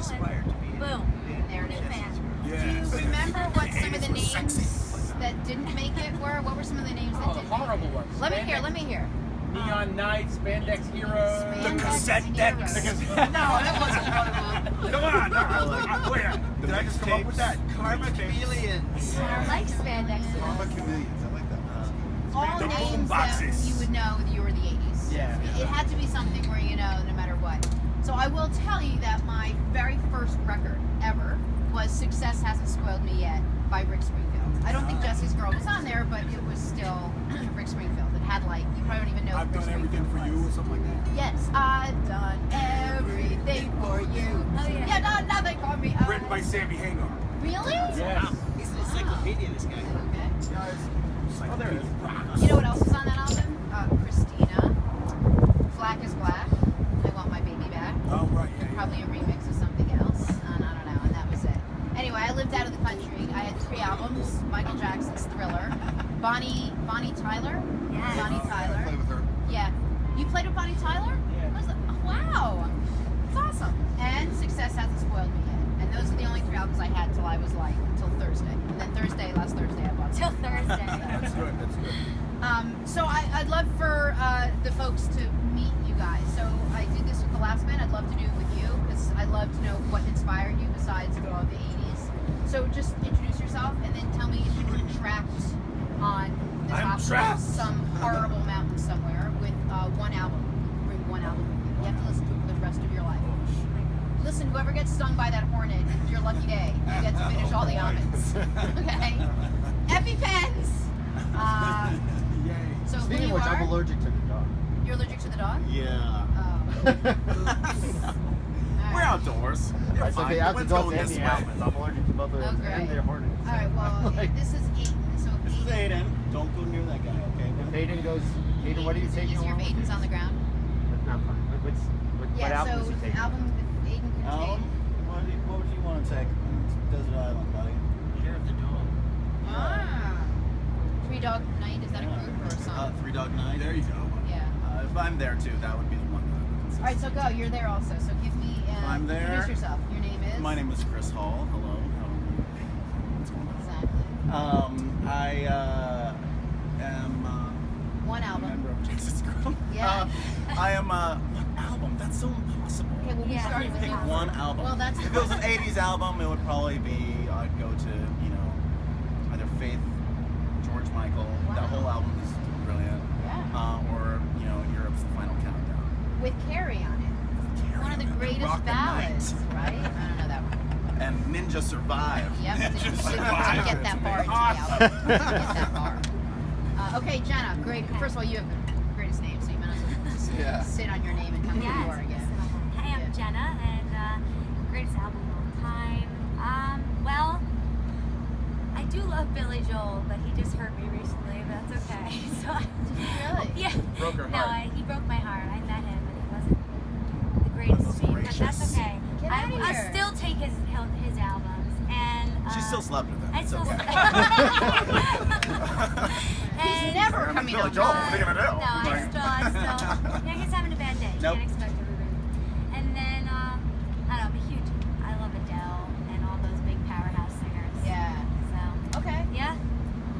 aspired to be. Boom. There it is. Yes. Do you remember what some of the names that didn't make it were? What were some of the names that didn't horrible make it? ones. Let me hear. Neon Knights, Spandex Heroes. Spandex cassette decks. Heroes. No, that wasn't one of them. Come on, no. Wait, did I just come up with that? Karma Chameleons. I like spandex. Karma Chameleons. I like that. All The names boom that boxes. you would know that you were the 80s. Yeah. It had to be something where you know no matter what. So I will tell you that my very first record ever was Success Hasn't Spoiled Me Yet by Rick Springfield. I don't think Jesse's Girl was on there, but it was still Rick Springfield. It had like, you probably don't even know I've Rick done everything for Springfield you was. or something like that. Yes, I've done everything for you. Oh, yeah. You done nothing for me. Written by Sammy Hagar. Really? Yes. He's an encyclopedia, this guy. Okay. Oh, there it is. You know what else is on that album? Christina, Black is Black, I Want My Baby Back. Oh, right, yeah. Probably a remix of something else, and I don't know, and that was it. Anyway, I lived out of the country. I had 3 albums: Michael Jackson's Thriller, Bonnie Tyler. Yes. Bonnie I Tyler. played with her. Yeah. You played with Bonnie Tyler? Yeah. I was like, oh, wow. It's awesome. And Success Hasn't Spoiled Me Yet. And those are the only 3 albums I had till I was like, till Thursday. And then last Thursday, I bought Till some. Thursday. That's good. That's good. So I'd love for the folks to meet you guys. So I did this with the last band. I'd love to do it with you because I'd love to know what inspired you besides the 80s. So just introduce yourself and then tell me if you were trapped on the I'm top trapped. of some horrible mountain somewhere with one album. Bring one album with you. You have to listen to it for the rest of your life. Listen, whoever gets stung by that hornet, it's your lucky day. You get to finish all the almonds. Okay? EpiPens! Yay. So who Speaking you of which, are? I'm allergic to the dog. You're allergic to the dog? Yeah. Oh. We're outdoors. You're Right, so fine. they have The the wind's dogs going and this the way. almonds. I'm allergic to both of them great. and the hornets. All right, well, Like, this is Aiden. So This is Aiden. Don't go near that guy, okay? if Aiden goes, Aiden, what are you taking? Easier if Aiden's on the ground. That's not fun. What Yeah, album so is he taking? album that Aiden can Alan, what would you want to take? Desert Island, buddy. Year of the Dog. take. Ah. 3 Dog Night, is that a group or a song? 3 Dog Night. There you go. Yeah. If I'm there too, that would be the one that I would consider. All right, so go. You're there also. So give me, I'm there. introduce yourself. Your name is? My name is Chris Hall. Hello. What's going on? Exactly. I am One a album. member of Jesus Girl. Yeah. I am one album. That's so impossible. Okay, well, we Yeah. started with Pick one album. Well, that's if it was an 80s album, it would probably be, I'd go to, either Faith, George Michael. That Wow. whole album is brilliant. Yeah. Or, Europe's The Final Countdown. With Carrie on it. One of the greatest Rock the ballads, Night. right? I don't know that one. And Ninja Survive. Yep, Ninja didn't Survive. get that far into the album. Didn't get that far. Okay, Jenna, great. First of all, you have the greatest name, so you might as well just Yeah. sit on your name and tell me who you are again. Hi, I'm Yeah. Jenna, and greatest album of all time. Well, I do love Billy Joel, but he just hurt me recently, but that's okay. So, Really? yeah. Broke her No, heart. he broke my heart. I met him, and he wasn't the greatest to me, but that's gracious. okay. Get outta I'll here. still take his albums, and She still slept with him. I It's still. okay. He's And- never I'm coming Billy up. Joel. What are you gonna do? No, I Like- still. Yeah, he's having a bad day. You Nope. can't expect everybody. And then, I don't know, I'm a huge. I love Adele and all those big powerhouse singers. Yeah. So, Okay. yeah.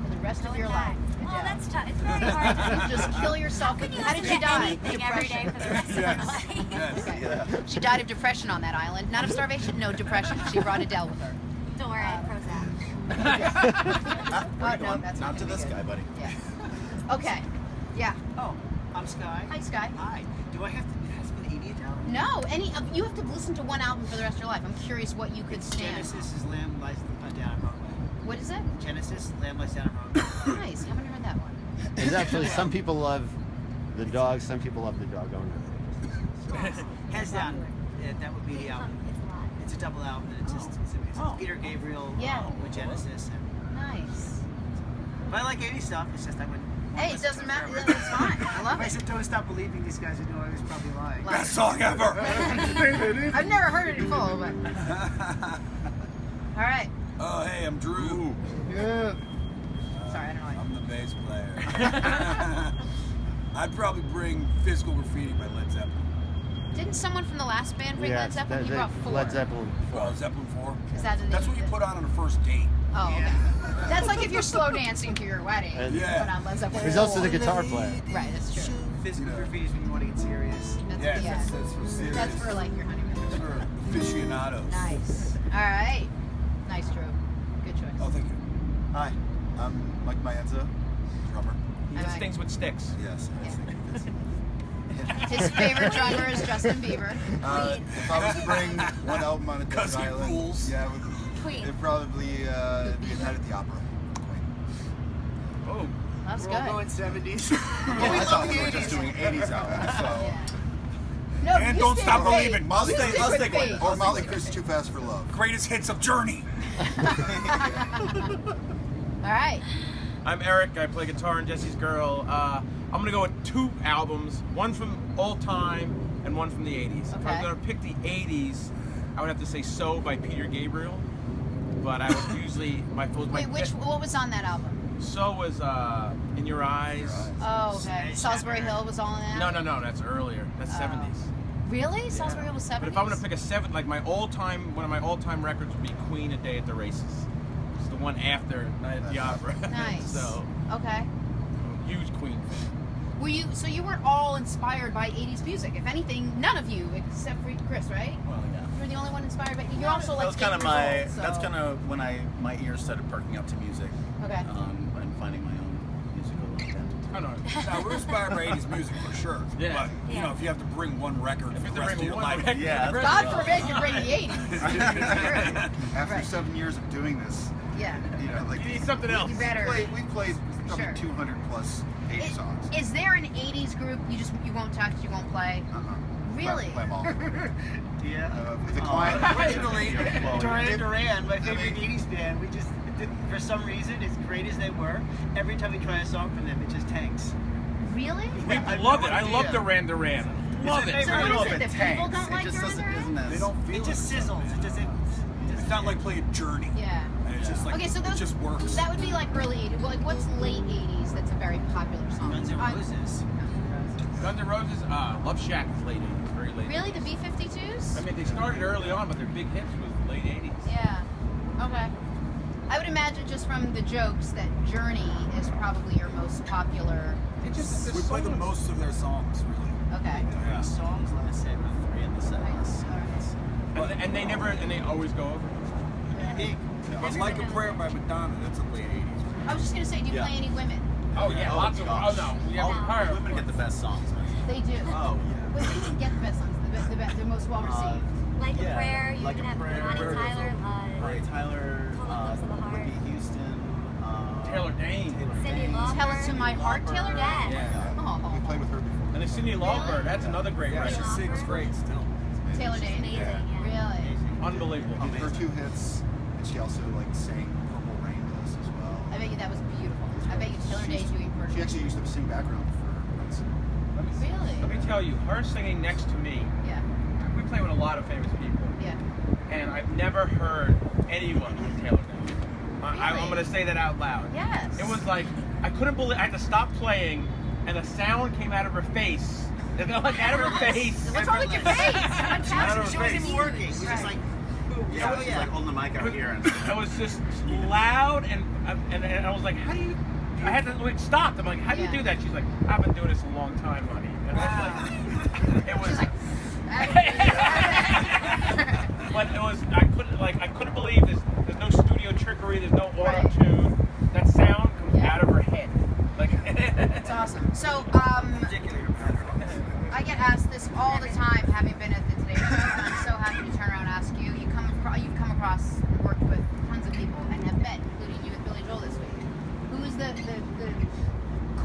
For the rest Go of with your that. life. Good Well, job. that's tough. It's very hard to Just kill yourself. How can you How did listen she to die? anything every day for the rest of your life? Yes. Okay. Yeah. She died of depression on that island. Not of starvation, no depression. She brought Adele with her. Don't worry, I have Prozac. Where you no, going? that's Not not to gonna this be guy, good. buddy. Yeah. Okay. Yeah. Oh, I'm Sky. Hi, Sky. Hi. Do I have to? It has to be an 80th album. No, you have to listen to one album for the rest of your life. I'm curious what you could stand. Genesis is Lamb Lies Down on Broadway. What is it? Genesis, Lamb Lies Down on Broadway. Nice. Haven't heard that one. There's actually some people love the dog, some people love the dog owner. Hands down, that would be the album. It's a lot. It's a double album, and it's Peter Gabriel Yeah. with Genesis. And, Nice. but I like 80s stuff. It's just I wouldn't. Hey, it doesn't matter. That's fine. I love I it. said, don't stop believing these guys would know I was probably lying. Love Best song ever. I've never heard it in full, but. All right. Oh, hey, I'm Drew. Yeah. Sorry, I don't know. I'm the bass player. I'd probably bring Physical Graffiti by Led Zeppelin. Didn't someone from the last band bring Led Zeppelin? You brought 4. Led Zeppelin. Zeppelin 4. Is that the name That's what of you it? put on a first date. Oh, okay. That's like if you're slow dancing to your wedding. And- You Yeah. put on Led Zeppelin. He's also the guitar player. Right, that's true. Physical graffiti is when you want to get serious. That's, Yes, yeah. that's for serious. That's for like your honeymoon. That's for aficionados. Nice. All right. Nice, Drew. Good choice. Oh, thank you. Hi, I'm Mike Maenza, drummer. He All just right. things with sticks. Yes. His favorite drummer is Justin Bieber. If I was to bring one album on a desert 'Cause he island, rules. yeah, it would Queen. it'd probably be a Night at the Opera. Queen. Oh, That's We're all good. going 70s. I thought we were just doing 80s albums, so. Yeah. No, And you don't stick stop with believing. faith. Molly, You stick I'll with stick with faith. Or Molly Chris, Too Fast for Love. Greatest hits of Journey. All right. I'm Eric. I play guitar in Jesse's Girl. I'm gonna go with 2 albums, one from all time and one from the 80s. If I Okay. was gonna pick the 80s, I would have to say "So" by Peter Gabriel. But I would usually my Wait, what was on that album? "So" was "In Your Eyes." Oh, okay. Salisbury Hill was all in that? No, that's earlier. That's Oh. 70s. Really? Salisbury Hill was 70s? But if I'm gonna pick a 7, like one of my all-time records would be Queen, "A Day at the Races." It's the one after Night at the Opera. Nice. So, Okay. I'm a huge Queen fan. So you weren't all inspired by 80s music. If anything, none of you, except for Chris, right? Well, yeah. You were the only one inspired by. You're also like That was kind of 8 my. years old, so- That's kind of when my ears started perking up to music. Okay. And finding my own musical identity. I don't know. Now, we're inspired by 80s music for sure. Yeah. But, you know, if you have to bring one record for If the you have rest to of your bring one life. record, Yeah, for the God rest of forbid you bring the 80s. After Right. 7 years of doing this, Yeah. you know, like You need something else. You better. we played probably Sure. 200 plus 80 songs. Is there an 80s group you won't touch, you won't play? Really? Play them all. Yeah. The client. Originally, Well, Duran Duran, my I favorite mean- 80s band, we just, for some reason, as great as they were, every time we try a song from them, it just tanks. Really? I have love no it. I idea. love Duran Duran. Love it it. So I don't what know is if it? it The people tanks. don't like It just Duran doesn't. Duran? Isn't as. They don't feel It just sizzles. It doesn't. It's not like playing Journey. Yeah. And it's just like, Okay, so it those just works. that would be like early 80s. Well, like what's late 80s that's a very popular song? Guns N' Roses. Guns N' Roses, Love Shack is late 80s, very late. Really? The B-52s? I mean, they started early on, but their big hits was late 80s. Yeah. Okay. I would imagine just from the jokes that Journey is probably your most popular. It just, We play the most of their songs, really. Okay. Yeah. Songs last set. 3 in the set. Nice. All right. And they always go over. Big. But Like a Prayer by Madonna, that's a late 80s. I was just gonna say, do you Yeah. play any women? Oh yeah, lots of. gosh. Oh no, we have All higher. women get the best songs, man. They do. Oh But they didn't get the best songs. The most well received. Like Yeah, a prayer, you Like can a have Prayer, Bonnie Prayer Tyler, Bonnie Tyler, Call of the Heart. Whitney Houston, Taylor Dane. Cindy Dane. Lauper. Tell It to My Heart, Taylor Yeah. Yeah. Oh, We played with her before. And then Cindy Lauper, that's another great Yeah, she record. sings great still. Taylor Dane. Amazing, yeah. Really? Unbelievable. Her 2 hits, and she also like sang Purple Rain with us as well. I bet you that was beautiful. I bet you Taylor Dane doing She versions. actually used to sing background for Prince. Let me Really? tell you, her singing next to me. Yeah. We play with a lot of famous people, Yeah. and I've never heard anyone with Taylor Dane. I'm Really? going to say that out loud. Yes. It was like I couldn't believe. I had to stop playing, and a sound came out of her face. Like out of her face. What's wrong with your face? How much I don't she know. wasn't even working. It was just Right. like, Yeah, oh she's yeah. like holding the mic out here and It was just loud, and I was like, how do you? I had to like stop. I'm like, how do you Yeah. do that? She's like, I've been doing this a long time, honey. And I was like, it was. She's like, But it was. I couldn't believe there's no studio trickery. There's no Right. auto tune. That sound comes Yeah. out of her head. Like. It's awesome. So, Particularly I get asked this all the time, having been at the Today Show, and I'm so happy to turn around and ask you. You've come across, and worked with tons of people, and have met, including you with Billy Joel this week. Who is the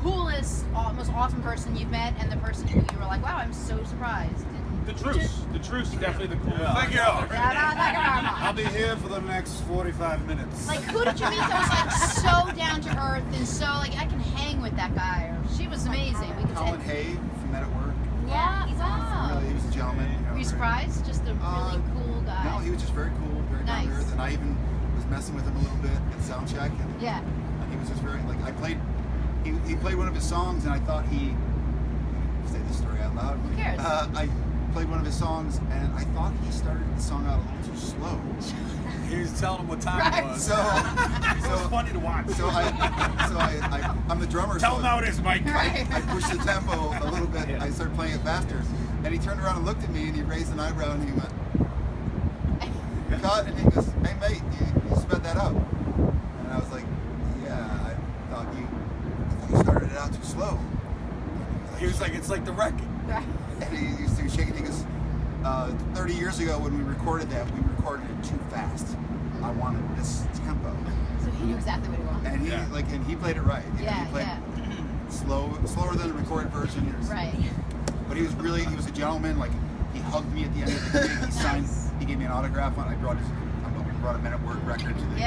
coolest, most awesome person you've met, and the person who you were like, wow, I'm so surprised? The truce. The truce is definitely the coolest. Thank you. Like, I'll be here for the next 45 minutes. who did you meet that was like so down to earth and so like I can hang with that guy? Or she was amazing. We could Colin Hay from Men at Work. Yeah, he's awesome. Really, he was a gentleman. You know, Were you very- surprised? Just a really cool guy. No, he was just very cool, very down to Nice. earth, and I even was messing with him a little bit at sound check, and Yeah. he was just very like I played. He played one of his songs, and I thought he say this story out loud. Who cares? played one of his songs, and I thought he started the song out a little too slow. He was telling him what time it was. So it was funny to watch. So I'm the drummer. Tell so him how it is, Mike. I pushed the tempo a little bit. I started playing it faster, and he turned around and looked at me, and he raised an eyebrow, and he went, "God," and he goes, "Hey mate, you sped that up." And I was like, "Yeah, I thought you started it out too slow." He was like, "It's like the record." And he used to shake it. He goes, 30 years ago when we recorded that, we recorded it too fast. I wanted this tempo. So he knew exactly what he wanted. And he he played it right. He played slower than the recorded version. Right. But he was a gentleman. Like, he hugged me at the end of the gig. He signed. He gave me an autograph on. We brought a Men at Work record to the gig.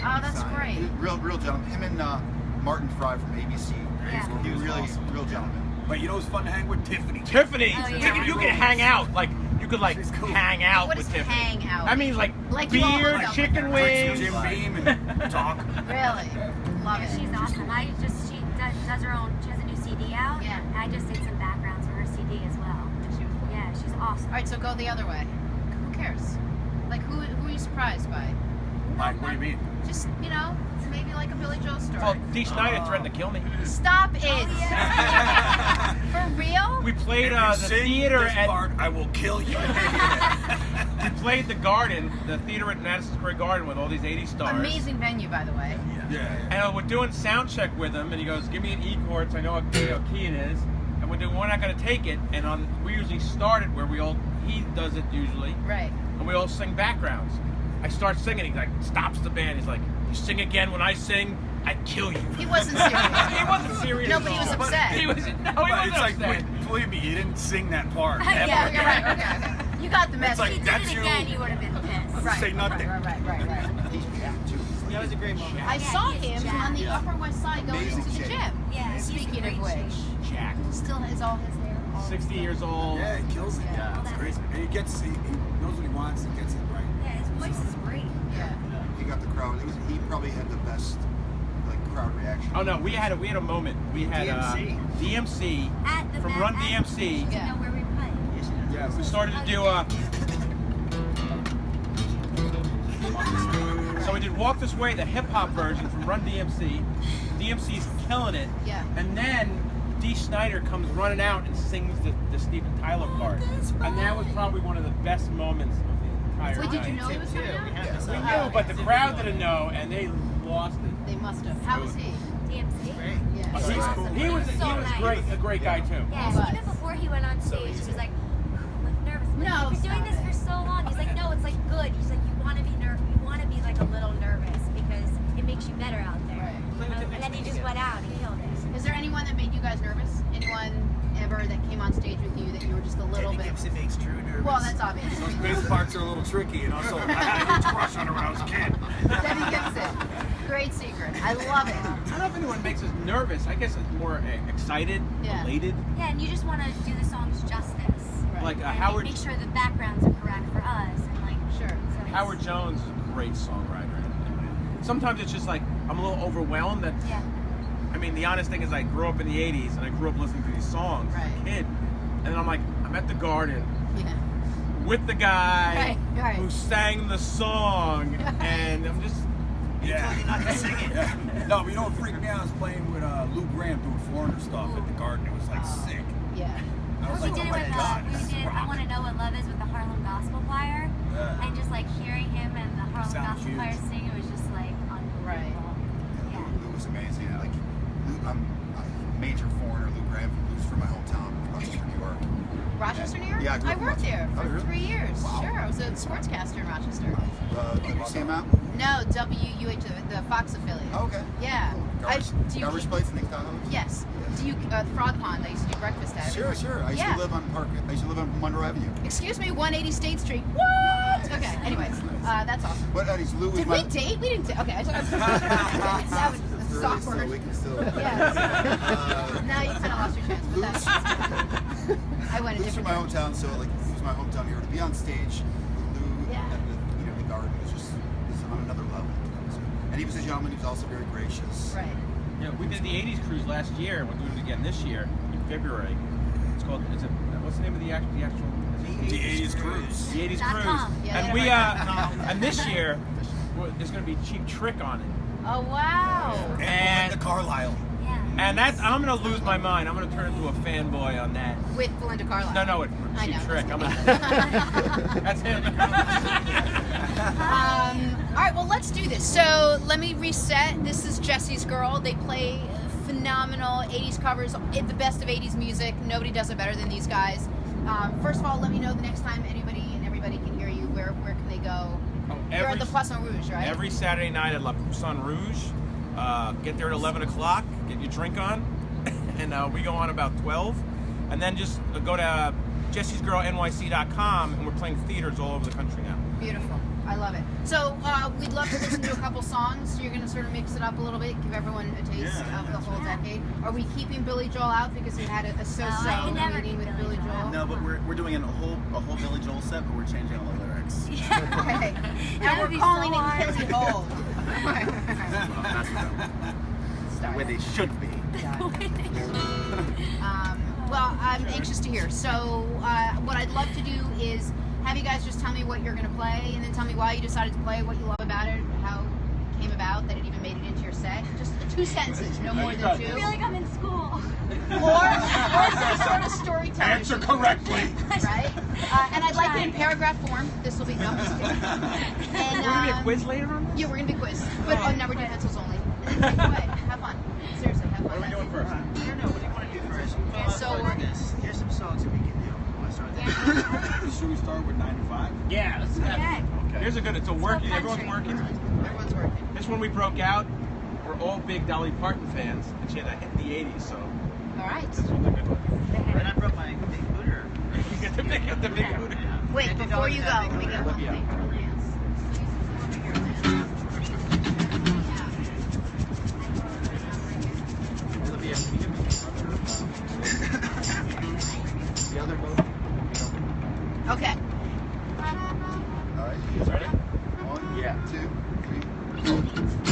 Oh, that's great. Real gentleman. Him and Martin Fry from ABC. Yeah. He was really awesome. Real gentleman. But you know who's fun to hang with? Tiffany. Tiffany. Oh, yeah. You can hang out. Like, you could, like, hang out What with is Tiffany. hang out? I mean, like you all beer, hung out chicken with her. wings. Jim Beam and talk. Really? Love it. She's awesome. She does her own. She has a new CD out. Yeah. And I just did some backgrounds for her CD as well. Yeah, she's awesome. All right, so go the other way. Who cares? Like, who are you surprised by? Mike, what do you mean? Just, maybe like a Billy Joel story. Oh, Dee Snider threatened to kill me. Stop it! For real? We played If you the sing theater this at. part, I will kill you. We played the Garden, the theater at Madison Square Garden with all these 80 stars. Amazing venue, by the way. Yeah. And we're doing sound check with him, and he goes, "Give me an E chord, so I know what key it is." And we're not gonna take it. And we usually start it where he does it usually, Right. and we all sing backgrounds. I start singing, he like stops the band. He's like, "You sing again when I sing, I kill you." He wasn't serious. He wasn't serious. No, at but he was all. upset. He wasn't It's like, upset. believe me, you didn't sing that part. Yeah, ever. You're right. Okay. You got the message. like, If he did that's it you. again, you would have been pissed. Right. Say nothing. Right. That was a great moment. I Yeah, saw he's him on the jacked. Upper West Side going Amazing into the shape. gym. Yeah, he's in Speaking of great which, shape. Jack. still has all his hair. all 60 his years old. Yeah, he kills it. Yeah. It's crazy. And he knows what he wants and gets it right. Yeah, his voice is great. Yeah. He got the crowd. He probably had the best crowd reaction. Oh no, we had a moment. We had DMC At the from back, Run at- DMC. You know where we play. Yeah. We started to do so we did Walk This Way, the hip hop version from Run DMC. DMC's killing it. Yeah. And then Dee Snider comes running out and sings the Steven Tyler part. And that was probably one of the best moments of the entire Wait, night. did you know he was coming out? We knew, but the crowd didn't know, and they lost it. They must have. How was he? DMC. Yeah. He's awesome. He was So nice. great, a great guy too. Yeah, He even was. before he went on stage, he was like nervous. I'm like, No, you've been doing stop this it. for so long. He's like, no, it's like good. He's like, you want to be you want to be like a little nervous because it makes you better out there. Right. And then he just went out and killed it. Is there anyone that made you guys nervous? Anyone ever that came on stage with you that you were just a little bit? Gibson makes Drew nervous. Well, that's obvious. Those bass parts are a little tricky, and also I had a huge crush on her when I was a kid. Debbie Gibson. Great secret. I love it. I don't know if anyone makes us nervous. I guess it's more excited, Yeah. elated. Yeah, and you just want to do the songs justice. Right. Like And Howard make sure the backgrounds are correct for us and like Sure. so it's- Howard Jones is a great songwriter. And sometimes it's just like I'm a little overwhelmed. That Yeah. I mean, the honest thing is, I grew up in the '80s and I grew up listening to these songs as Right. a kid, and then I'm like, I'm at the Garden Yeah. with the guy Right. who sang the song, and I'm just. Yeah. Not to sing it. Yeah. No, but you know what freaked me out? I was playing with Lou Graham doing Foreigner stuff at the Garden. It was like sick. Yeah. I was We like, did oh it my with god. we this is did I rock. Want to Know What Love Is with the Harlem Gospel Choir, Yeah. and just like hearing him and the Harlem Sounds Gospel huge. Choir sing, it was just like unbelievable. Yeah. Lou was amazing. Like, I'm a major Foreigner. Lou Graham from my hometown, Rochester, New York. Rochester, New York? Yeah, I grew I up in worked Rochester. there Oh, for really? 3 years. Wow. Sure, I was a sportscaster in Rochester. Did you see him out? No, WUH, the Fox affiliate. Oh, okay. Yeah. Garbage plates in Nick Tahoe? Yes. Do you Frog Pond? I used to do breakfast at. Sure. I used Yeah. to live on Monroe Avenue. Excuse me, 180 State Street. What? Okay. Anyways, that's awesome. But anyways, Lou was Did my. we date? We didn't date. Okay, I just that was Early, soft so word. we can still. Yes. Now you kind of lost your chance. But that's, I went a Lou's from different my direction. hometown, so like he was my hometown hero. To be on stage with Lou Yeah. at the Garden was just on another level. And he was a gentleman. He was also very gracious. Right. Yeah, we did the '80s cruise last year, and we're doing it again this year in February. It's called. What's the name of the actual? The 80s Cruise. The 80s .com. Cruise. Yeah, And they we have and this year there's going to be Cheap Trick on it. Oh wow. And Belinda Carlisle. Yeah. And I'm going to lose my mind. I'm going to turn into a fanboy on that. With Belinda Carlisle. No, with I Cheap know, Trick. that's That's him. All right, well, let's do this. So let me reset. This is Jesse's Girl. They play phenomenal 80s covers, the best of 80s music. Nobody does it better than these guys. First of all, let me know the next time anybody and everybody can hear you. Where can they go? You're at the Poisson Rouge, right? Every Saturday night at La Poisson Rouge. Get there at 11 o'clock. Get your drink on. And we go on about 12. And then just go to jessysgirlnyc.com, and we're playing theaters all over the country now. Beautiful. I love it. So we'd love to listen to a couple songs. You're going to sort of mix it up a little bit, give everyone a taste of the whole decade. Are we keeping Billy Joel out because we had a so-so I can never meeting keep with Billy Billy Joel? No, but we're doing a whole Billy Joel set, but we're changing all the lyrics. Okay. That And would we're be calling so it hard. Billy Hole. That's the way they should be. Well, I'm anxious to hear. So what I'd love to do is have you guys just tell me what you're going to play, and then tell me why you decided to play, what you love about it, how it came about, that it even made it into your set. Just 2 sentences, no more than 2. I feel like I'm in school. Or some sort of storytelling. Answer correctly. Right? And I'd like it in paragraph form. This will be no, I'm just kidding. And, We're going to be a quiz later on? Yeah, we're going to be quiz. But now we're doing pencils only. Go ahead. Have fun. Seriously, have fun. What are we doing first? I don't know. What do you want to do first? Here's some songs that we can do. Want to start with that? Should we start with 95? Yeah. Let's do that. Okay. Here's a good. It's a working. Everyone's working. Everyone's working. This one we broke out. We're all big Dolly Parton fans, and she had a hit in the 80s, so All right. this one's a good one. And I brought my big booter. You get the big hooter. Wait, before you go, let me get one Olivia. thing. Olivia, can you give me the other one? Okay. All right. You ready? 1, Yeah. 2, 3.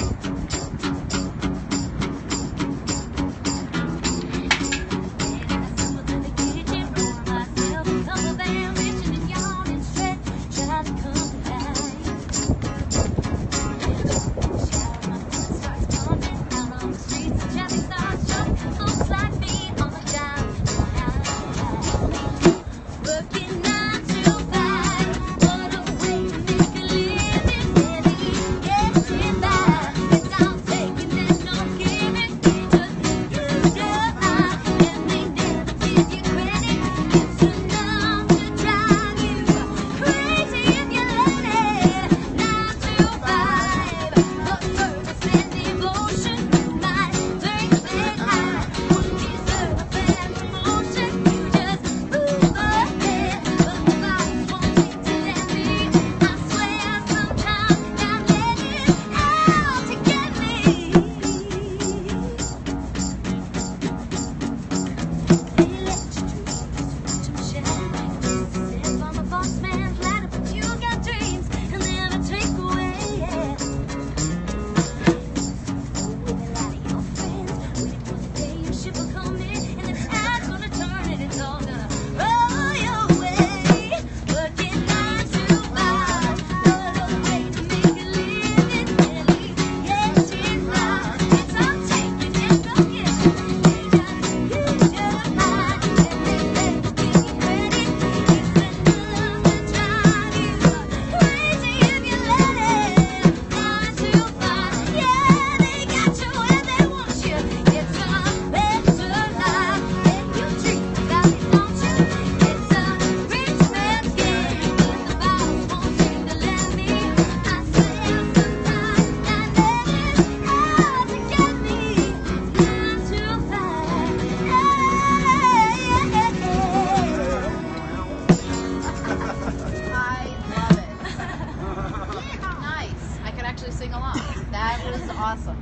awesome.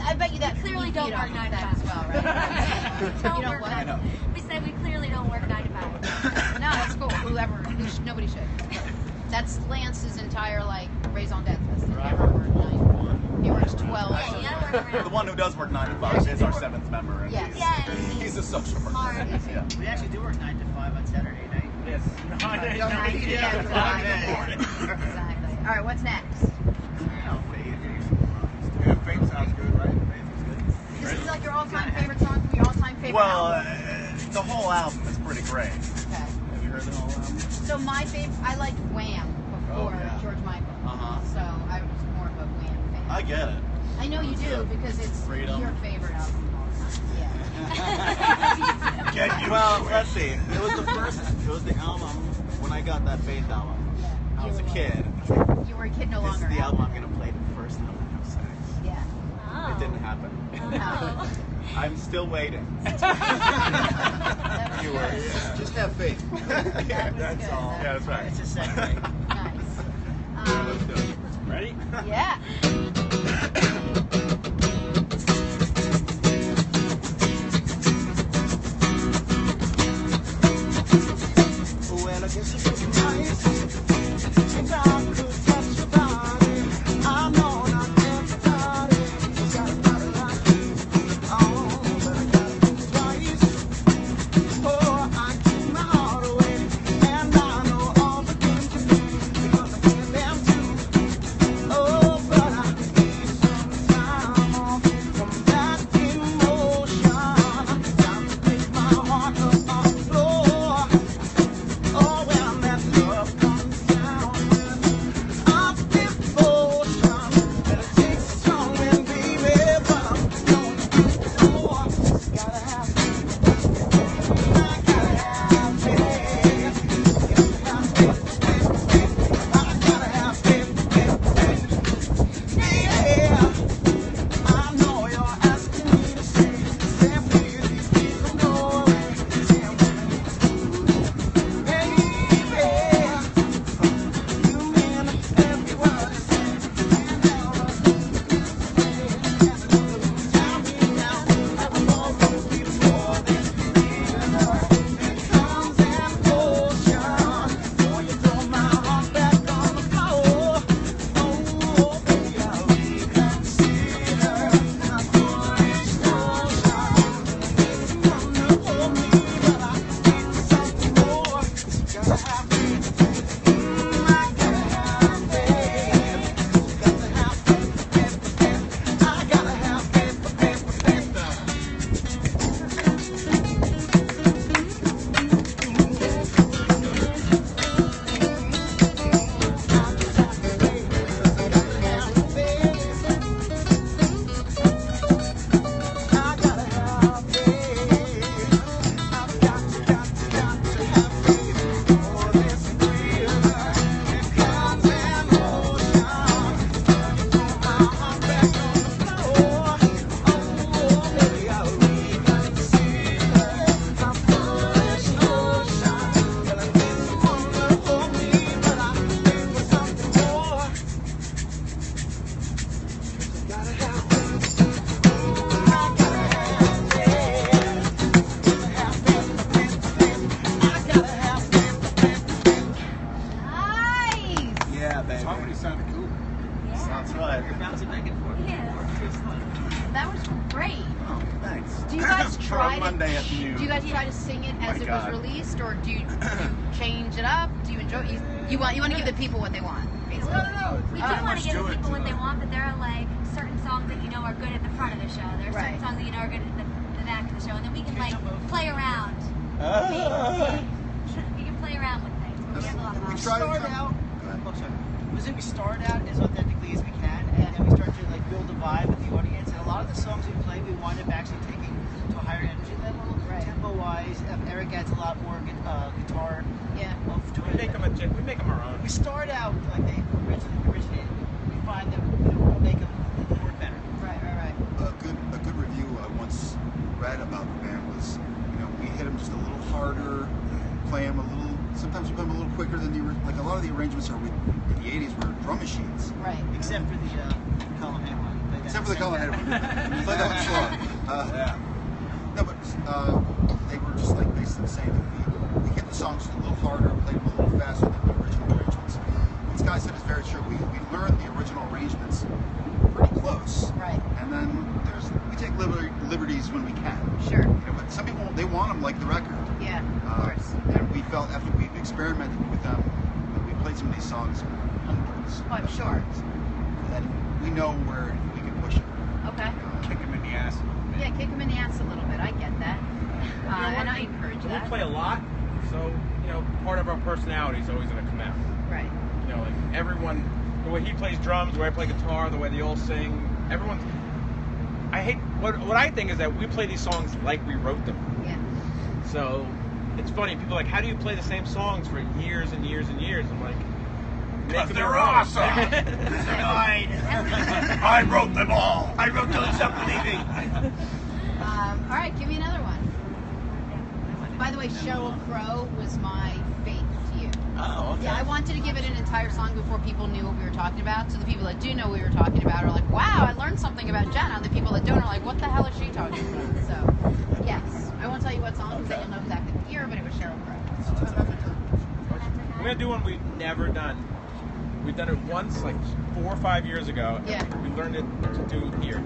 I bet you that Clearly don't work 9 to 5 as well, right? Don't You know work what? nine- I know. We said we clearly don't work 9 to 5. No, that's cool. Nobody should. That's Lance's entire like raison d'etre. Never worked 9. He works 12. The one who does work 9 to 5 is our 7th member. And Yes. Yes. He's a social worker. Smart. Yeah. We actually do work You don't have to get it until 9 in the morning. Exactly. All right, what's next? Yeah, Faith sounds good, right? Faith is good. This is like your all-time favorite song from your all-time favorite Well, album? the whole album is pretty great. Okay. Have you heard the whole album? So my favorite, I liked Wham before yeah. George Michael. Uh-huh. So I was more of a Wham fan. I get it. I know you do because it's Freedom. your favorite album of all time. Yeah. Well, let's see. It was the album when I got that Faith album. I was a kid. You were a kid no This longer. is the album I'm gonna play the first time I have sex. Yeah. Oh. It didn't happen. Oh. I'm still waiting. That was You good. were. Just have faith. Yeah, was that's good. all. Yeah, that's right. It's a segue. Nice. Let's do it. Ready? Yeah. Well, I guess it would be nice if I could touch your body. I know not everybody has got a body like you. Oh, but I gotta think twice. Oh, I give my heart away, and I know all the things you do because I give them too. Oh, but I need some time off from that emotion. Time to pick my heart up off the floor. Oh, when that love comes down with our devotion, and it takes a strong man, baby, but I'm going to get more. Gotta have faith. I gotta have faith. Gotta have faith. I gotta have faith. Yeah, I know you're asking me to stay please, please don't go away. Say I'm Nice. Yeah, baby. Harmony sounded cool. Sounds right. You're bouncing back and forth. That was great. Oh, thanks. Do you guys For a try Monday to? afternoon. Do you guys try to sing it as My it God. was released, or do you change it up? Do you enjoy? You want to give the people what they want, basically. We do Alright, want to give do the it. people what they want, but there are like certain songs that you know are good at the front of the show. There are Right. certain songs that you know are good at the back of the show, and then we can like play around. Ah. We can play around with things. But we have a lot of We options. tried to Start come- out. Go ahead. Oh, sorry. Was it we start out as authentically as we can, and then we start to like build a vibe with the audience. And a lot of the songs we play, we wind up actually taking to a higher energy level, Right. tempo-wise. Eric adds a lot more guitar Yeah. to We it. make them our own. We start out like they originally originated. We find them, we'll make them work better. Right. A good review I once read about the band was, we hit them just a little harder, play them a little. Sometimes we play them a little quicker than like a lot of the arrangements in the '80s were drum machines. Right. Except for the Colin Hay one. Play that Except for the second. Colin Hay one. Play that one slow. No, but they were just like basically saying that we hit the songs a little harder, played them a little faster than the original arrangements. What this guy said is very true. We learned the original arrangements pretty close. Right. And then we take liberties when we can. Sure. But some people, they want them like the record. Yeah. Of course. And we felt after we experimented with them. We played some of these songs hundreds Oh, I'm of sure. times. And we know where we can push them. Okay. Kick him in the ass. Yeah, kick them in the ass a little bit. I get that. And I encourage We that. play a lot, so part of our personality is always going to come out. Right. Like everyone, the way he plays drums, the way I play guitar, the way they all sing, everyone's. I hate what I think is that we play these songs like we wrote them. Yeah. So it's funny. People are like, how do you play the same songs for years and years and years? I'm like, Because make they're them your own. awesome. I wrote them all. I wrote those up, believing. All right, give me another one. By the way, Sheryl Crow was my faith to you. Oh, okay. Yeah, I wanted to give it an entire song before people knew what we were talking about. So the people that do know what we were talking about are like, wow, I learned something about Jenna. And the people that don't are like, what the hell is she talking about? So, yes. I won't tell you what song because you'll know exactly the year, but it was Sheryl Crow. We're gonna do one we've never done. We've done it once, like 4 or 5 years ago. and Yeah. We learned it to do here.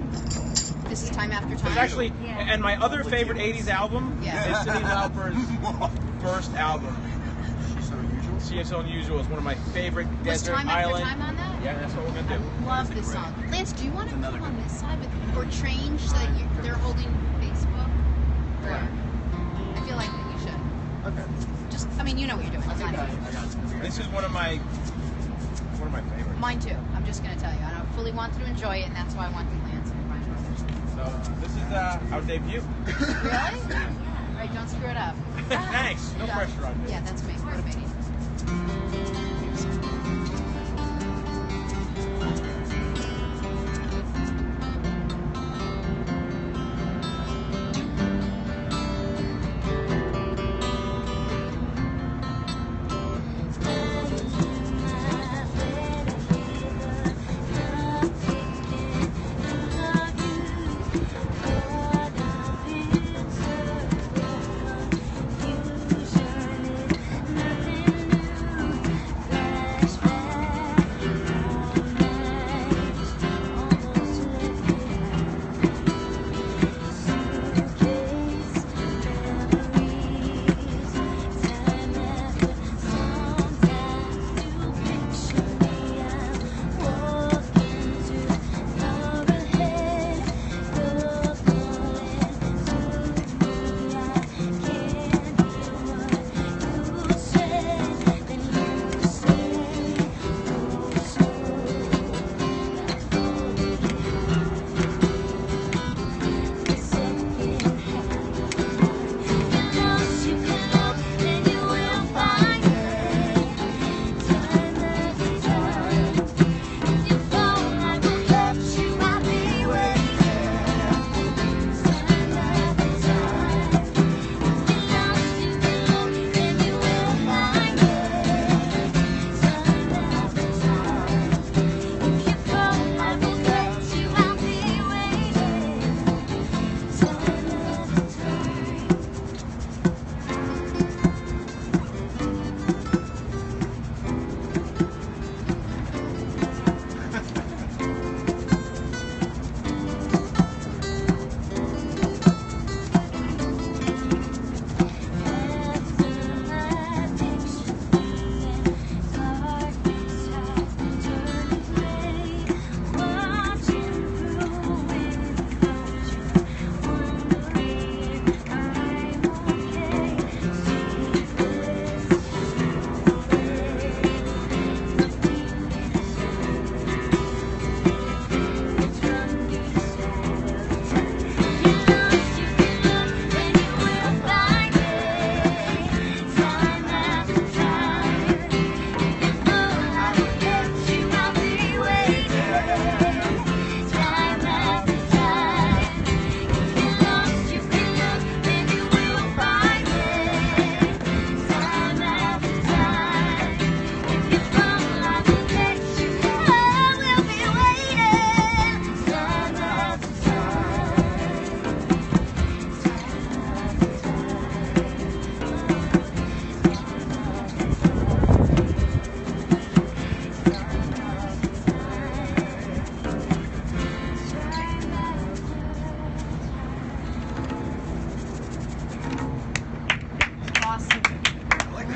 This is Time After Time. It's actually, Yeah. and my other favorite '80s album Yeah. is Cyndi Lauper's first album. She's so unusual. She is So Unusual. It's one of my favorite Was desert Time After island. Time on that? Yeah, that's what we're gonna do. I love this song. Lance, do you want to come on this side with, or change so that they're holding Facebook? Or, I feel like that you should. Okay. Just, I mean, you know what you're doing. I It's think not I easy. got it. This is one of my favorites. Mine too. I'm just going to tell you. I don't fully wanted to enjoy it, and that's why I wanted Lance and Brian Brothers. So this is our debut. Really? All right, don't screw it up. Thanks. No pressure on me. Yeah, that's me. What a baby.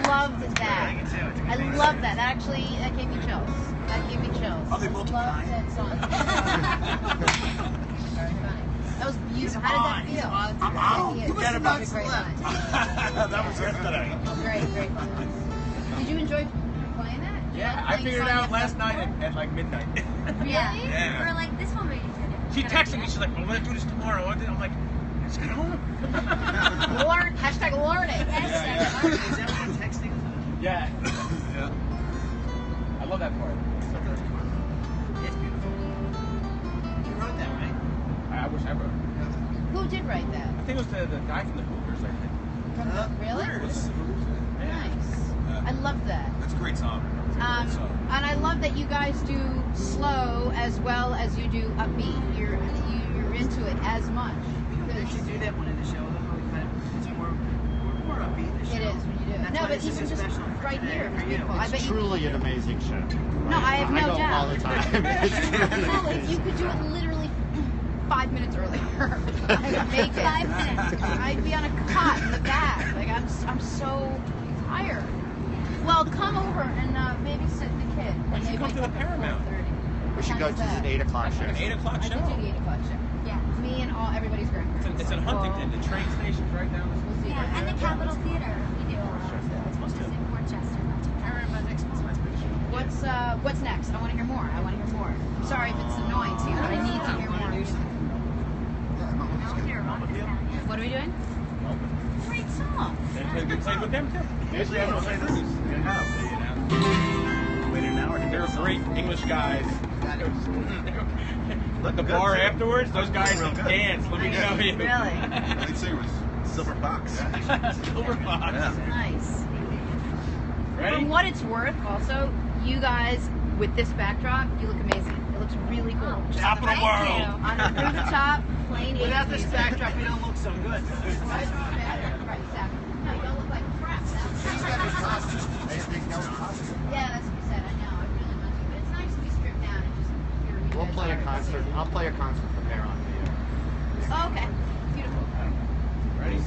loved that. I love that. That actually, that gave me chills. That gave me chills. Are they both Love crying? that song. Very funny. That was beautiful. How did that feel? I'm out. Yeah, You it's must have a not great slept. line. That was yesterday. Great, great. Did you enjoy playing that? Did you Yeah, like I playing figured it songs out that last felt night cool? at like midnight. Really? Yeah. We're like, this one maybe She texted me, she's like, I'm gonna do this tomorrow. I'm like, let's get home. Learn, hashtag learn it. Is everyone texting? Yeah. Yeah. I love that part. It's beautiful. You wrote that, right? I wish I wrote. Who did write that? I think it was the guy from the Hoopers, I think. Really? Yeah. Nice. I love that. That's a great song. It's a great song. And I love that you guys do slow as well as you do upbeat. You're into it as much. We should do that one in the show. Though. We kind of, it's more upbeat. The show. It is when you do it. That's No, why but this is even so just special for right today, here, for it's you. beautiful. I bet It's you. truly an amazing show. No, I have no go doubt. all the time. It's really No, if you could do it literally 5 minutes earlier, I would make it. 5 minutes. I'd be on a cot in the back. Like I'm so tired. Well, come over and babysit the kid. Why don't you They come wake to the up at Paramount? 4:30. We should go to an 8 o'clock show. An 8 o'clock I show. could do the 8 o'clock show. Yeah. Me and everybody's grandparents. It's in Huntington. The train station's right down the We'll see. Yeah, and the Capitol Theater. We do. Just in Portchester. What's next? I want to hear more. I'm sorry if it's annoying to you, but I need to hear more. What are we doing? Great song. They played with them too. Usually I don't say this is in-house. Waited an hour to They're get a song. great English guys. At the Good, bar too. afterwards, those guys Real good. dance. Let me tell you. Really? Lead singer was Silver Fox. Silver Fox. Yeah. Nice. Ready? For what it's worth, also, you guys with this backdrop, you look amazing. It looks really cool. Just Top of the world. on the through the top, plain Without 80s this music. backdrop, we don't look so good. Right, exactly. No, you don't look like crap now. Yeah, that's what you said. I know. I really want to. But it's nice to be stripped down and just hear you We'll guys play a are. concert. I'll play a concert from there on. Oh, okay. Beautiful. Ready?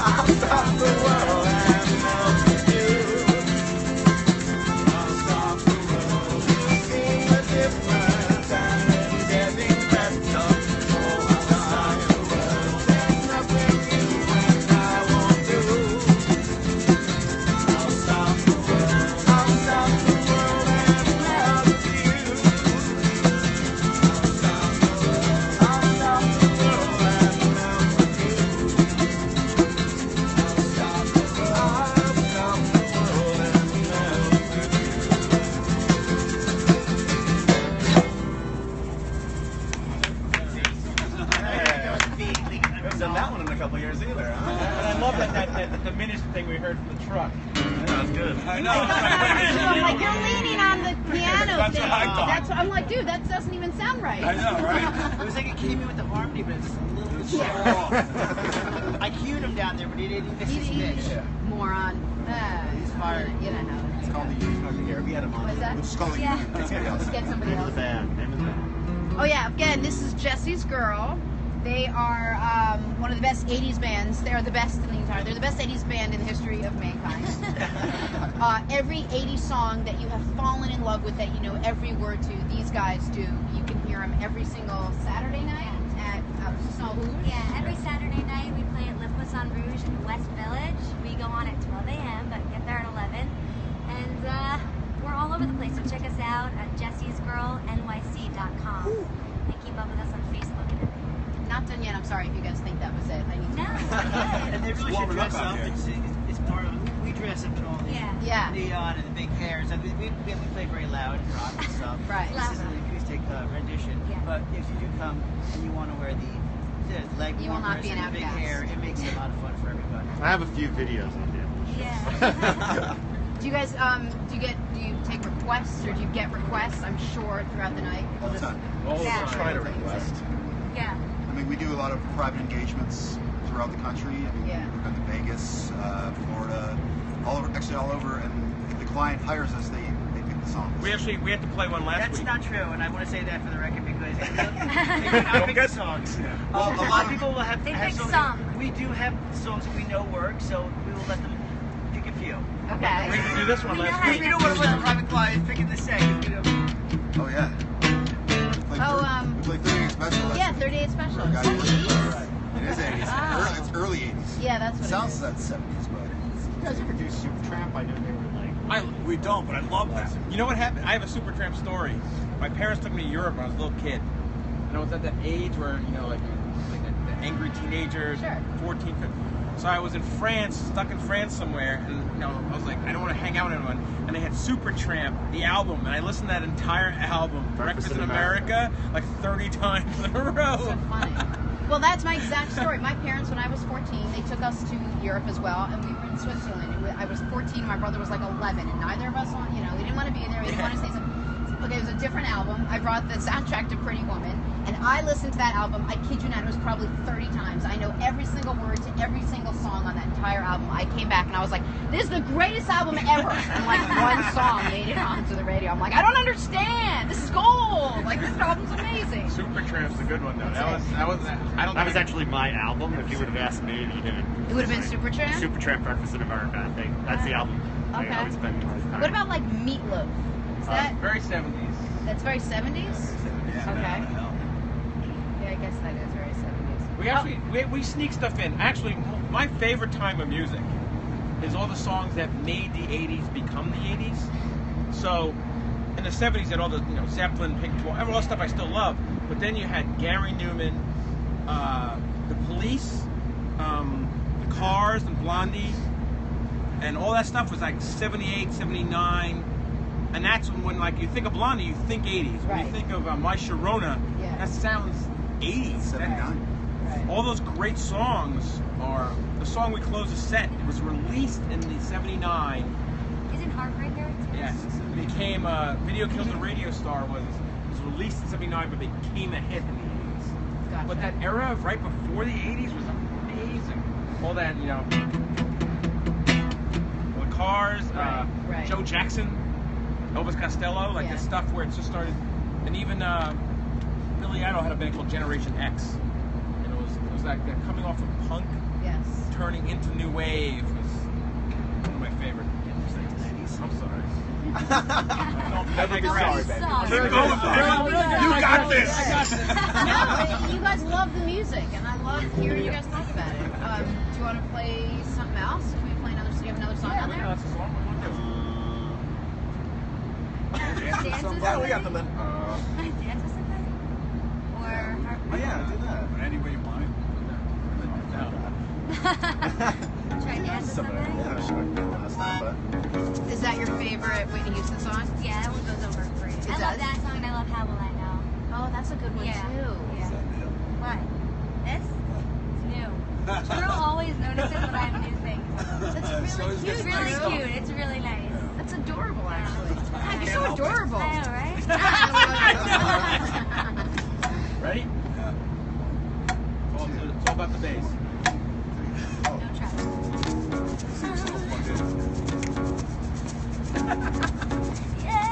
I'll stop the world and melt with you. I'll stop the world. You've seen the difference and it's getting better. Oh, I'll stop the world. There's nothing you and I won't do. I'll stop the world. I'll stop the world and melt with you. I'll stop the world. I'll stop the world and melt with you. I'll stop the world. I'll stop the world and melt with you. I haven't done that one in a couple years either. And I love that diminished thing we heard from the truck. That's good. I know. I'm like, you're leaning on the piano That's thing. what I thought. That's what I'm like, dude, that doesn't even sound right. I know, right? It was like it came in with the harmony, but it's a little bit slow. I cued him down there, but he didn't miss his pitch. Moron. He's fired. You know how it It's is. called the union. Here, we had him on. What's that? We'll just call it Yeah. union. That's somebody else. Get somebody else. Band. Name of the band. Oh yeah, again, this is Jesse's Girl. They are one of the best 80s bands. They are the best in the entire. They're the best 80s band in the history of mankind. Every 80s song that you have fallen in love with, that you know every word to, these guys do. You can hear them every single Saturday night at Sault Rouge. Yeah, every Saturday night we play at Le Poisson Rouge in West Village. We go on at 12 a.m., but get there at 11. And we're all over the place, so check us out at jessiesgirlnyc.com. And keep up with us on Facebook and everything. Not done yet. I'm sorry if you guys think that was it. I need to. No, And they really should warming up dress out up. here. It's part of, we dress up in all the Yeah. Yeah. neon and the big hair. So we play very loud and rock and stuff. Right. This is an acoustic rendition. Yeah. But if you do come and you want to wear the leg You will not warmers be an and the big outcast. hair, it makes it a lot of fun for everybody. I have a few videos on it. Yeah. Do you guys do you take requests or do you get requests? I'm sure throughout the night. All the time. All of Yeah. us try to request. Yeah. I mean, we do a lot of private engagements throughout the country. I mean, Yeah. we've been to Vegas, Florida, all over, actually all over. And if the client hires us, they pick the songs. We had to play one last That's week. not true, and I want to say that for the record because I pick the songs. Well, A lot of people will have. They have pick songs- some. We do have songs that we know work, so we will let them pick a few. We Okay. didn't do this one We know last how week. You don't want to let a private client pick in the second. You know. Oh yeah. We played 38 special. last Yeah, week. 38 special. For a guy Is that who works 80s? for us. It is 80s. Wow. It's early 80s. Yeah, that's what Sounds it like 70s, but You guys ever do Supertramp? I know they were like. We don't, but I love that. You know what happened? I have a Supertramp story. My parents took me to Europe when I was a little kid. And I was at that age where, you know, like the angry teenager, Sure. 14, 15. So I was in France, stuck in France somewhere, and you know, I was like, I don't want to hang out with anyone. And they had Supertramp, the album, and I listened to that entire album, Breakfast in America, like 30 times in a row. So funny. Well, that's my exact story. My parents, when I was 14, they took us to Europe as well, and we were in Switzerland. And I was 14, my brother was like 11, and neither of us, we didn't want to be there. We didn't want to say something. Okay, it was a different album. I brought the soundtrack to Pretty Woman, and I listened to that album, I kid you not, it was probably 30 times. I know every single word to every single song on that entire album. I came back and I was like, this is the greatest album ever. And like one song made it onto the radio. I'm like, I don't understand. This is gold. Like, this album's amazing. Supertramp's a good one though. I don't That was think actually my album. If you would have asked me, you didn't. It would have been Supertramp? Supertramp, Breakfast in America. I think that's the album. Okay. I always spend my time. What about like Meatloaf? Is that very 70s. that's very 70s? Okay. Yeah, I guess that is very 70s. We actually we sneak stuff in. Actually, my favorite time of music is all the songs that made the 80s become the 80s. So in the 70s, you had all the Zeppelin, Pink Floyd, all that stuff I still love. But then you had Gary Newman, the Police, the Cars, and Blondie, and all that stuff was like 78, 79. And that's when like you think of Blondie, you think 80s. When Right. you think of My Sharona, Yeah. that sounds 80s. 79. Right. All those great songs are the song we close the set. It was released in the 79. Isn't Heartbreaker? Yes, it became Video Kills the Radio Star was released in 79, but became a hit in the 80s. Gotcha. But that era of right before the 80s was amazing. All that, the Cars, Right. Joe Jackson, Elvis Costello, like Yeah. the stuff where it just started, and even Billy Idol had a band called Generation X, and it was like they're coming off of punk, Yeah. turning into new wave was one of my favorite. I'm sorry. Never be sorry, baby. Keep going, you got this. No, you guys love the music, and I love hearing you guys talk about it. Do you want to play something else? Can we play another? Do you have another song on there? That's a song we want to Dance with Yeah, we got somebody? them. Dance with somebody? Or Oh yeah, do that. Any way you want it. try dance with somebody? Yeah, sure. Last time, but Is that your favorite Whitney Houston song? Yeah, that one goes over great. I does? love that song and I love How Will I Know. Oh, that's a good one Yeah. too. Yeah. What? This? It's new. Drew always notices when I have new things. That's really cute. It's really Drew. cute. It's really nice. That's adorable, actually. God, you're so adorable. I know, right? Ready? It's all about the bass. Don't try. Yeah.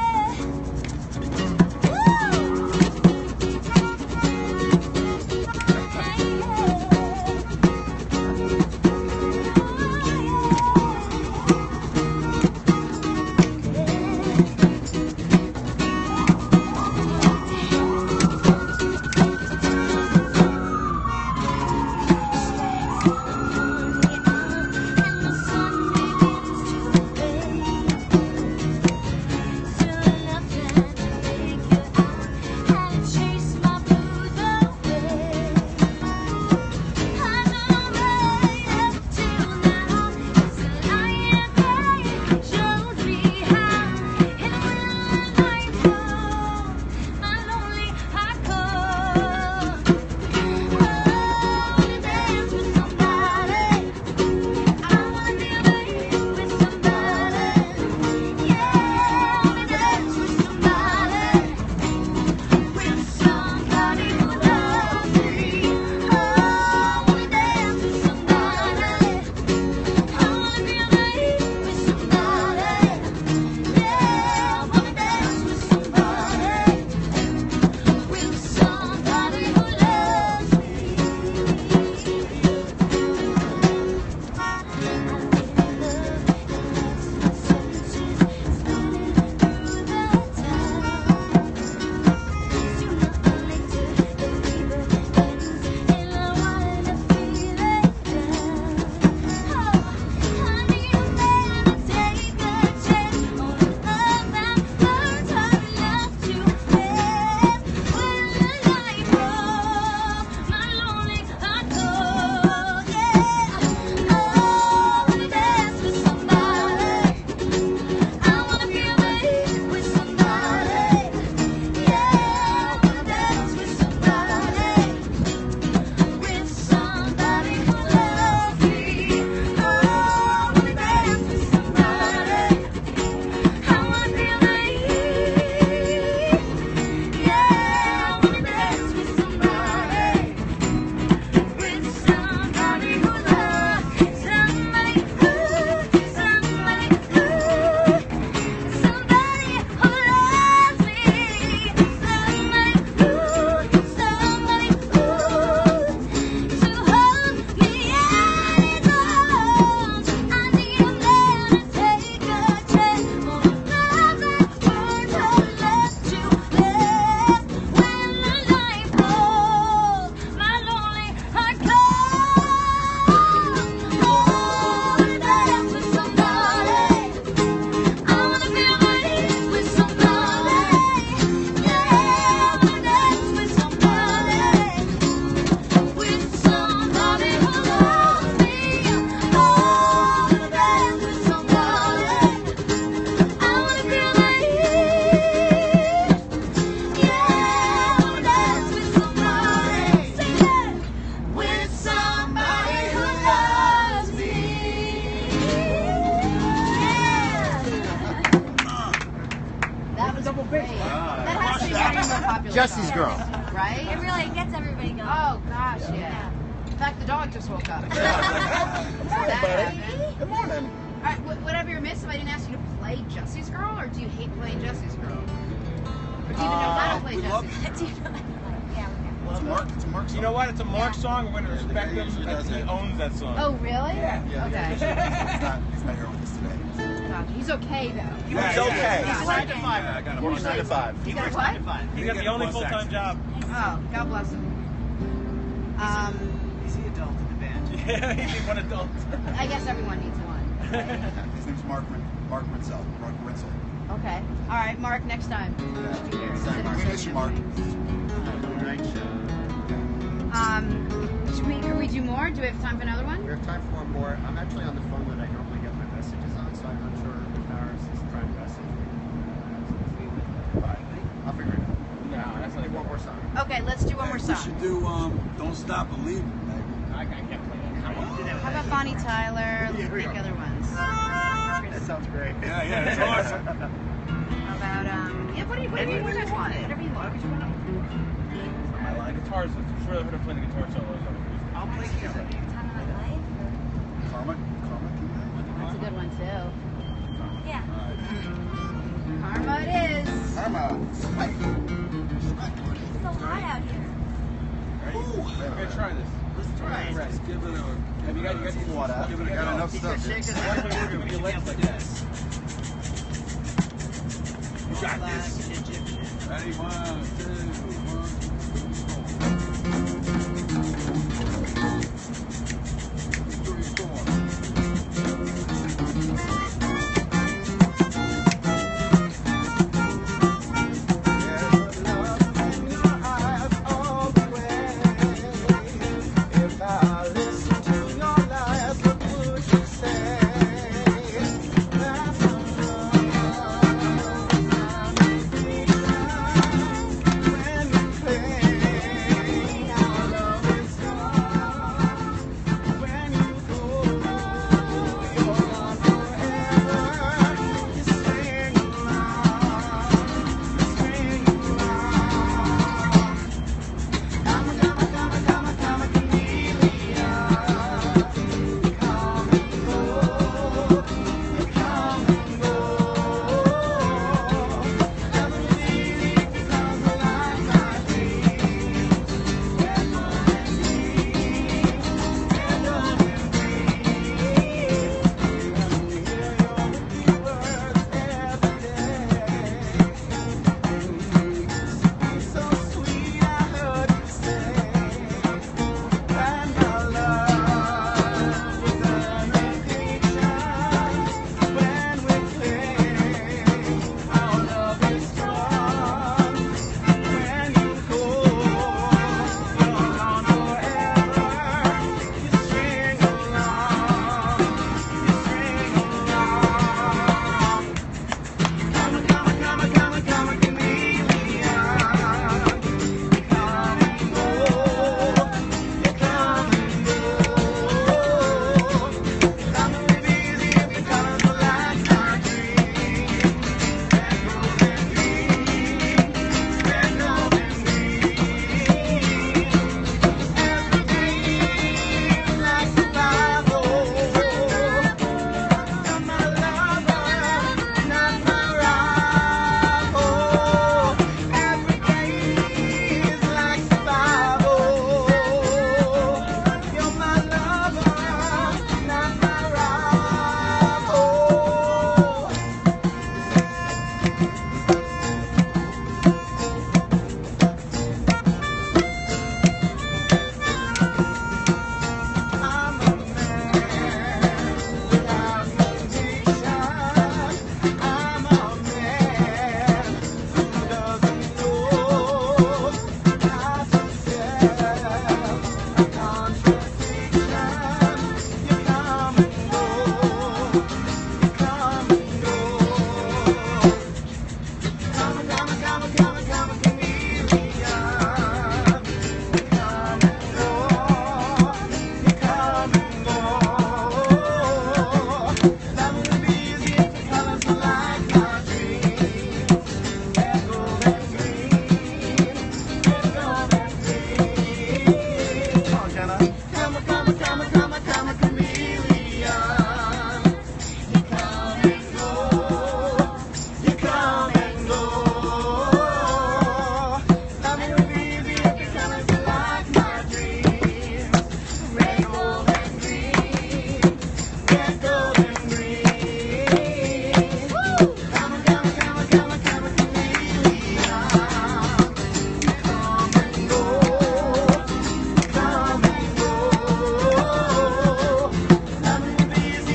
Jesse's girl. Right? It really gets everybody going. Oh gosh, yeah. In fact, the dog just woke up. Good morning. All right, whatever you're missing, I didn't ask you to play Jesse's Girl, or do you hate playing Jesse's Girl? Or do you even know how to play we love- Jesse's Girl? Do you know? Yeah, we know. It's Mark song. You know what? It's a Mark song. We're going to respect him usually because does he it. owns that song. Oh, really? Yeah. Okay. He's not here with us today. Gotcha. He's okay though. He's okay. He's 9 to 5. Yeah, I got a Works bunch 9 to of- 5. He He's got works what? 9 to 5. He's got the only full-time job. Oh, God bless him. He's the adult in the band. Yeah, he needs one adult. I guess everyone needs one. His name's Mark Rinsel. Mark Rinsel. Okay. All right, Mark. Next time. We miss you, Mark. Could we do more? Do we have time for another one? We have time for one more. I'm actually on the phone that I normally get my messages on, so I'm not sure if ours is trying to message me. But I'll figure it out. No, that's not One more song. Okay, let's do one more We song. should do Don't Stop Believing, baby. I can't play that. How about Bonnie Tyler? Let's think other ones. That sounds great. Yeah, it's awesome. How about yeah? Whatever you want. Whatever you want. I like guitars. I'm sure I've heard her play the guitar solos. I'll play keys. Time of my life? Karma? That's a good one too. Yeah. Karma it is. Karma. Smack. It's so hot out here. We're gonna try this. Let's try it. Just give it a... Have you got Some water. Give it a got enough He's stuff. gonna shake Dude. us like a burger. We should be able to do this. You got Like this. an Egyptian. Ready? 1, 2, If I listen to your lies, what would you say? That's when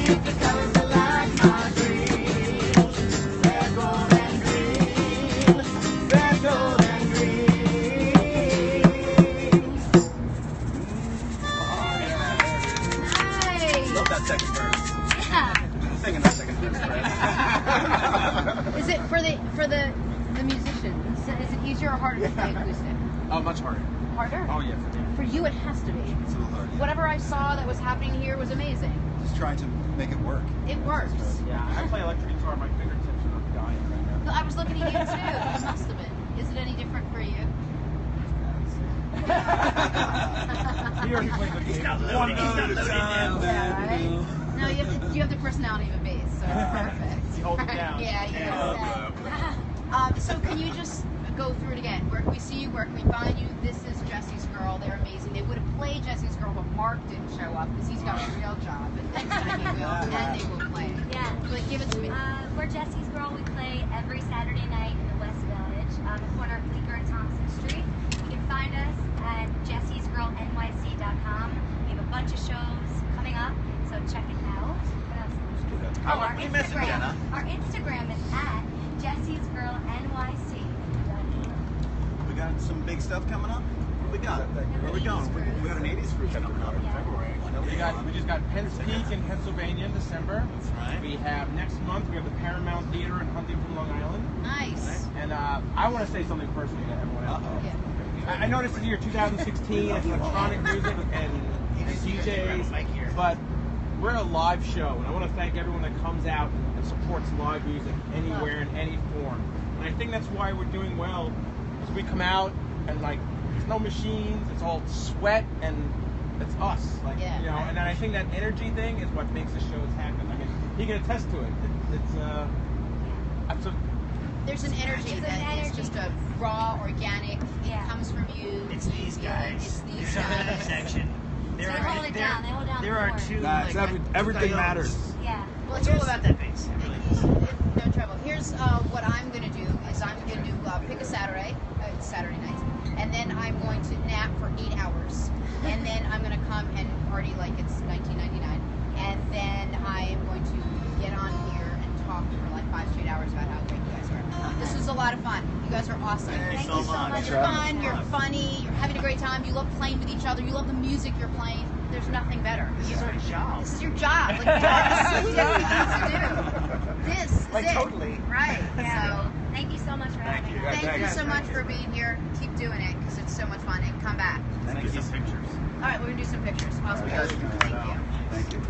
because they like my dreams. Red, gold, and green. Red, gold, and green. Nice. Love that second verse. Yeah. Singing that second verse, right? Is it for the musicians? Is it easier or harder to play acoustic? Oh, much harder. Harder? Oh yeah, for me. For you, it has to be. It's a little hard. Whatever I saw that was happening here was amazing. Just trying to make it work. It works. Yeah, I play electric guitar. My fingertips are dying right now. I was looking at you too. It must have been. Is it any different for you? He already played the game. Yeah, right? No, you have the personality of a bass, so it's perfect. You hold it down. Yeah, you know. So can you just go through it again? Where can we see you? Where can we find you? This is Jesse's Girl. They're amazing. They would have played Jesse's Girl, but Mark didn't show up because he's got a real job. But next time he will, and they will play it. Yeah. But give it to me. We're Jesse's Girl. We play every Saturday night in the West Village, on the corner of Bleecker and Thompson Street. You can find us at jessysgirlnyc.com. We have a bunch of shows coming up, so check it out. What else? Oh, our You missed it, Jenna. Instagram. Our Instagram is at jessysgirlnyc. We got some big stuff coming up. What we got? Where are we going? We got an 80s cruise coming up in February. We just got Penn Peak in Pennsylvania in December. That's right. We have next month. We have the Paramount Theater in Huntington, Long Island. Nice. And I want to say something personally to everyone else. Yeah. I noticed in the year 2016 it's electronic music and DJs, but we're a live show, and I want to thank everyone that comes out and supports live music anywhere in any form. And I think that's why we're doing well, because we come out and like there's no machines, it's all sweat and it's us, like Yeah. you know. And then I think that energy thing is what makes the shows happen. I mean, he can attest to it. It's There's an energy It's an that is energy. just a raw, organic. Yeah. It comes from you. It's these guys. It's these There's another guys. section. They hold it down. They hold down There the are fort. two. Nah, it's everything matters. Yeah. Well, It's all about that bass. It really is. No trouble. Here's what I'm going to do is I'm going to pick a Saturday night, and then I'm going to nap for 8 hours, and then I'm going to come and party like it's 1999, and then I am going to get on here and talk for like 5 straight hours about how great you guys are. This was a lot of fun. You guys are awesome. Thank you so much. You're fun. You're funny. You're having a great time. You love playing with each other. You love the music you're playing. There's nothing better. This is our job. This is your job. Like, this is what you need to do. This is Like, it. totally. Right. Yeah. Thank you so much for having us. So, thank you so much for being here. Keep doing it because it's so much fun. And come back. Thank you. Some pictures. All right, we're going to do some pictures. Awesome. Thank you. Thank you.